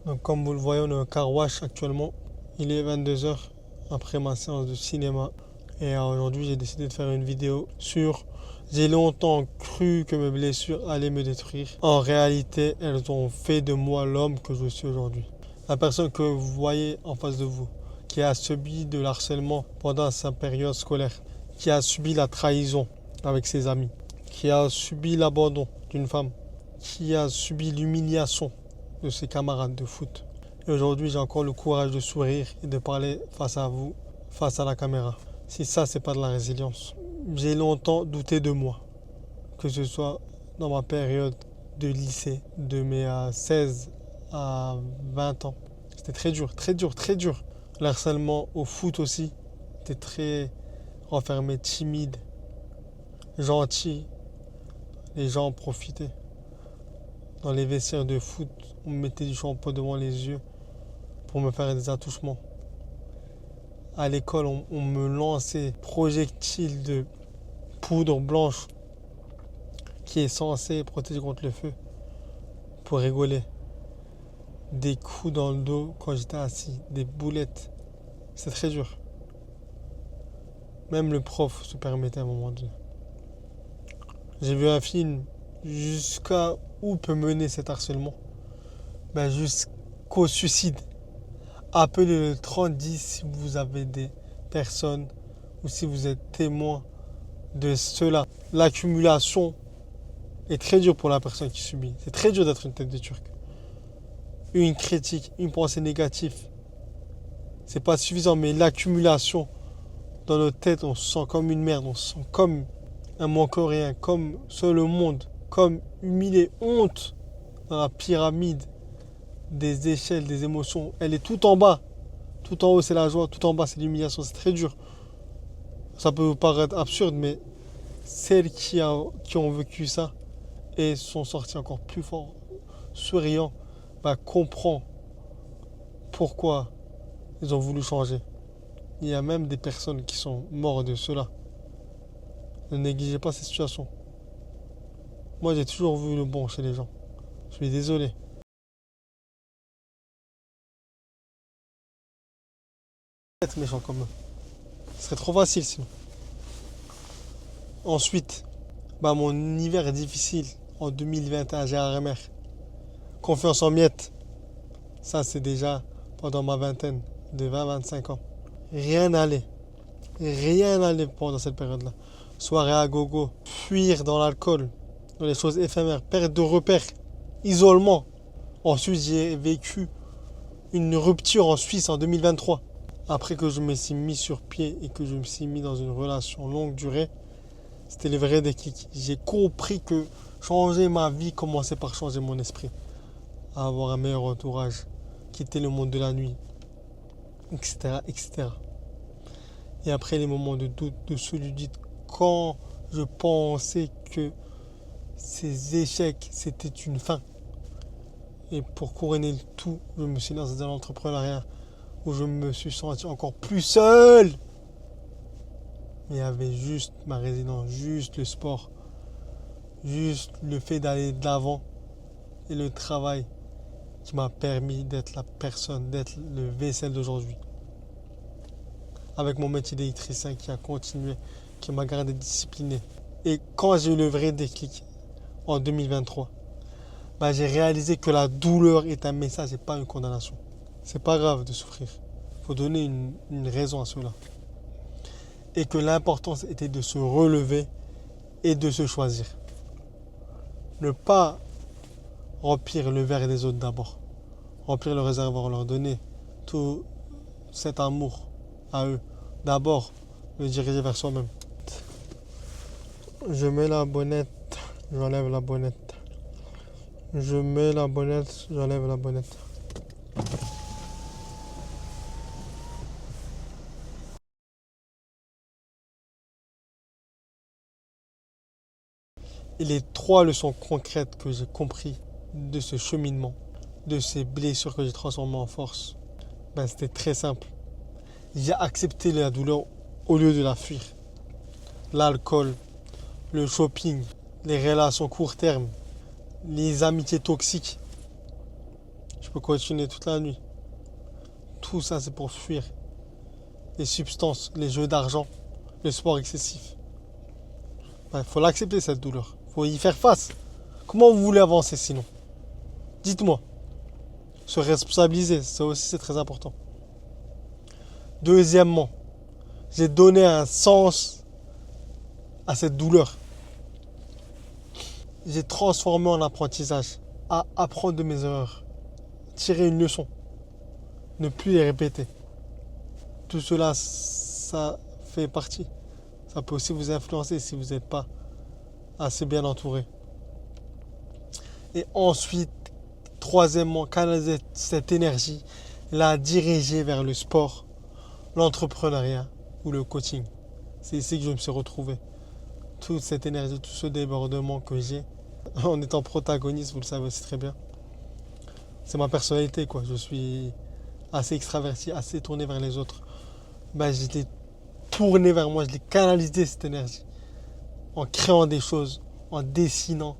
Donc comme vous le voyez, on est au car wash actuellement. Il est 22 heures après ma séance de cinéma. Et aujourd'hui, j'ai décidé de faire une vidéo sur... J'ai longtemps cru que mes blessures allaient me détruire. En réalité, elles ont fait de moi l'homme que je suis aujourd'hui. La personne que vous voyez en face de vous, qui a subi de l'harcèlement pendant sa période scolaire, qui a subi la trahison avec ses amis, qui a subi l'abandon d'une femme, qui a subi l'humiliation de ses camarades de foot. Et aujourd'hui, j'ai encore le courage de sourire et de parler face à vous, face à la caméra. Si ça, c'est pas de la résilience. J'ai longtemps douté de moi, que ce soit dans ma période de lycée, de mes 16 à 20 ans. C'était très dur, très dur, très dur. Le harcèlement au foot aussi, c'était très renfermé, timide, gentil. Les gens en profitaient. Dans les vestiaires de foot, on me mettait du shampoing devant les yeux pour me faire des attouchements. À l'école, on me lançait projectiles de poudre blanche qui est censée protéger contre le feu pour rigoler. Des coups dans le dos quand j'étais assis, des boulettes. C'est très dur. Même le prof se permettait à un moment donné. J'ai vu un film jusqu'à où peut mener cet harcèlement. Jusqu'au suicide. Appelez le 3010 si vous avez des personnes ou si vous êtes témoin de cela. L'accumulation est très dure pour la personne qui subit. C'est très dur d'être une tête de turc. Une critique, une pensée négative, c'est pas suffisant, mais l'accumulation dans notre tête, on se sent comme une merde, on se sent comme un manquant rien, comme seul au monde, comme humilié, honte dans la pyramide des échelles, des émotions. Elle est tout en bas. Tout en haut, c'est la joie. Tout en bas, c'est l'humiliation. C'est très dur. Ça peut vous paraître absurde, mais celles qui ont vécu ça et sont sorties encore plus forts, souriants, comprend pourquoi ils ont voulu changer. Il y a même des personnes qui sont mortes de cela. Ne négligez pas ces situations. Moi, j'ai toujours vu le bon chez les gens. Je suis désolé. Être méchant comme eux. Ce serait trop facile sinon. Ensuite, mon hiver est difficile en 2021, Gérardmer. Confiance en miettes. Ça, c'est déjà pendant ma vingtaine, de 20-25 ans. Rien n'allait. Rien n'allait pendant cette période-là. Soirée à gogo, fuir dans l'alcool, dans les choses éphémères, perte de repères, isolement. Ensuite, j'ai vécu une rupture en Suisse en 2023. Après que je me suis mis sur pied et que je me suis mis dans une relation longue durée, c'était le vrai déclic. J'ai compris que changer ma vie commençait par changer mon esprit. À avoir un meilleur entourage, quitter le monde de la nuit, etc., etc. Et après les moments de doute, de solitude, quand je pensais que ces échecs, c'était une fin. Et pour couronner le tout, je me suis lancé dans l'entrepreneuriat où je me suis senti encore plus seul. Mais il y avait juste ma résidence, juste le sport, juste le fait d'aller de l'avant et le travail qui m'a permis d'être la personne, d'être le vaisselle d'aujourd'hui. Avec mon métier d'électricien qui a continué, qui m'a gardé discipliné. Et quand j'ai eu le vrai déclic en 2023, j'ai réalisé que la douleur est un message et pas une condamnation. C'est pas grave de souffrir. Il faut donner une raison à cela. Et que l'importance était de se relever et de se choisir. Ne pas remplir le verre des autres d'abord. Remplir le réservoir, leur donner tout cet amour à eux. D'abord, le diriger vers soi-même. Je mets la bonnette, j'enlève la bonnette. Je mets la bonnette, j'enlève la bonnette. Et les 3 leçons concrètes que j'ai compris de ce cheminement, de ces blessures que j'ai transformées en force, c'était très simple. J'ai accepté la douleur au lieu de la fuir. L'alcool, le shopping, les relations court terme, les amitiés toxiques. Je peux continuer toute la nuit. Tout ça, c'est pour fuir les substances, les jeux d'argent, le sport excessif. Il faut l'accepter, cette douleur. Il faut y faire face. Comment vous voulez avancer sinon? Dites-moi. Se responsabiliser, ça aussi c'est très important. Deuxièmement, j'ai donné un sens à cette douleur. J'ai transformé en apprentissage, à apprendre de mes erreurs, tirer une leçon, ne plus les répéter. Tout cela, ça fait partie. Ça peut aussi vous influencer si vous n'êtes pas assez bien entouré. Et ensuite, troisièmement, canaliser cette énergie, la diriger vers le sport, l'entrepreneuriat ou le coaching. C'est ici que je me suis retrouvé. Toute cette énergie, tout ce débordement que j'ai, en étant protagoniste, vous le savez aussi très bien. C'est ma personnalité, quoi. Je suis assez extraverti, assez tourné vers les autres. Je l'ai tourné vers moi, je l'ai canalisé cette énergie. En créant des choses, en dessinant,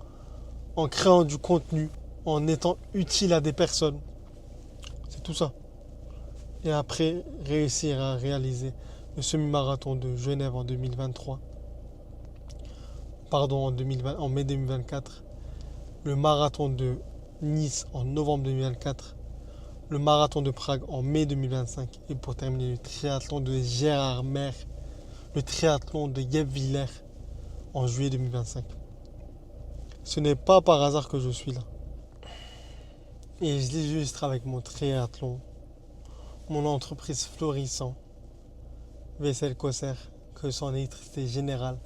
en créant du contenu, en étant utile à des personnes. C'est tout ça. Et après, réussir à réaliser le semi-marathon de Genève en 2023. Pardon, en mai 2024. Le marathon de Nice en novembre 2024. Le marathon de Prague en mai 2025. Et pour terminer, le triathlon de Gérardmer. Le triathlon de Guebwiller en juillet 2025. Ce n'est pas par hasard que je suis là. Et je l'illustre avec mon triathlon, mon entreprise florissant, Vaisselle Cosser, que son électricité générale,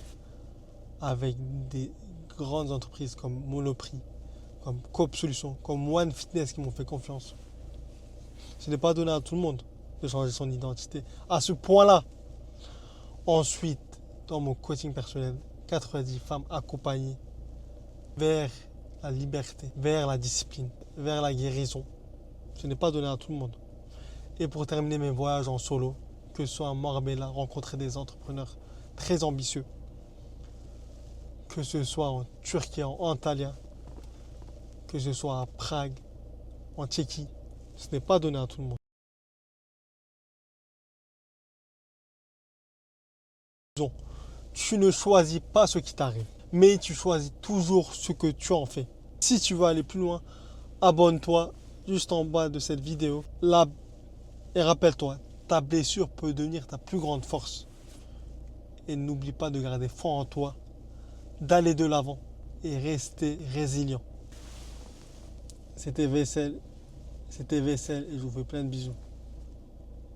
avec des grandes entreprises comme Monoprix, comme Coop Solutions, comme One Fitness qui m'ont fait confiance. Ce n'est pas donné à tout le monde de changer son identité à ce point-là. Ensuite, dans mon coaching personnel, 90 femmes accompagnées vers la liberté, vers la discipline, vers la guérison. Ce n'est pas donné à tout le monde. Et pour terminer mes voyages en solo, que ce soit à Marbella, rencontrer des entrepreneurs très ambitieux, que ce soit en Turquie, en Antalya, que ce soit à Prague, en Tchéquie, ce n'est pas donné à tout le monde. Tu ne choisis pas ce qui t'arrive, mais tu choisis toujours ce que tu en fais. Si tu veux aller plus loin, abonne-toi juste en bas de cette vidéo. Là, et rappelle-toi, ta blessure peut devenir ta plus grande force. Et n'oublie pas de garder foi en toi, d'aller de l'avant et rester résilient. C'était Vaisselle et je vous fais plein de bisous.